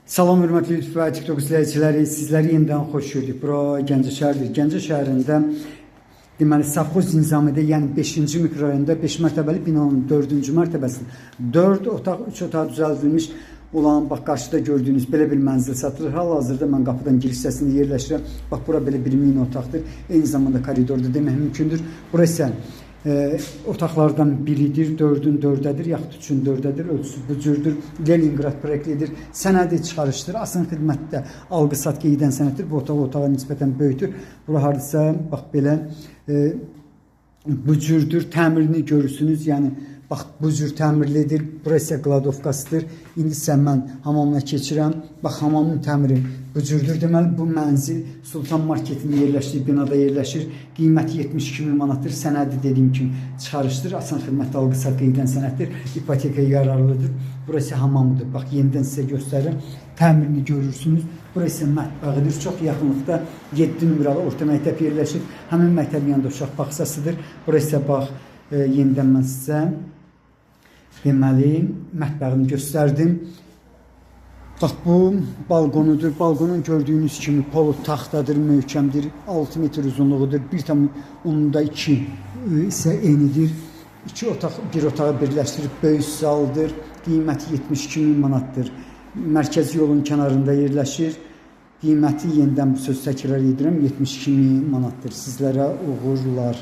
Salam hörmətli YouTube və TikTok izləyiciləri, sizləri yenidən xoş gördük. Bura Gəncə şəhəridir. Gəncə şəhərində deməli Safxoz Nizamidə, yəni 5-ci mikrorayonda 5 mərtəbəli binanın 4-cü mərtəbəsində 4 otaq, 3 otaq düzəldilmiş olan, bax qarşıda gördüyünüz belə bir mənzil satılır. Hal-hazırda mən qapıdan giriş hissəsində yerləşirəm. Bax bura belə bir mini otaqdır. Eyni zamanda koridorda demək mümkündür. Bura isə otaqlardan biridir, 4-ün 4-dədir, yaxud 3-ün 4-dədir, ölçüsü bu cürdür, Leningrad proyektlidir, sənədi çıxarışdır, asın xidmətdə alqı-satqı edən sənəddir, bu otağa nisbətən böyükdür. Bura hardasa, bax belə bu cürdür, təmirini görürsünüz, yəni bax bu cür təmirlidir, bura isə qladovkasıdır. İndi isə mən hamamına keçirəm, bax hamamın təmiri bu cürdür. Deməli bu mənzil Sultan Marketində yerləşdiyi binada yerləşir. Qiyməti 72.000 manatdır. Sənədi dediyim kimi çıxarışdır. Asan xidmətdə alqı-satqı edən sənəddir. İpotekaya yararlıdır. Burası hamamıdır. Bax yenidən sizə göstərirəm. Təmirini görürsünüz. Burası mətbəxidir. Çox yaxınlıqda 7 nömrəli orta məktəb yerləşir. Həmin məktəbin yanında uşaq bağçasıdır. Burası bax yenidən mən sizə deməli mətbəxini göstərdim. Bax bu balkonudur. Balkonun gördüyünüz kimi polud taxtadır, möhkəmdir. 6 metr uzunluğudur. 1,2 isə enidir. 2 otaq, bir otağı birləşdirib böyük saldır. Qiyməti 72.000 manatdır. Mərkəzi yolun kənarında yerləşir. Qiyməti yenidən bu söz təkrar edirəm 72.000 manatdır. Sizlərə uğurlar.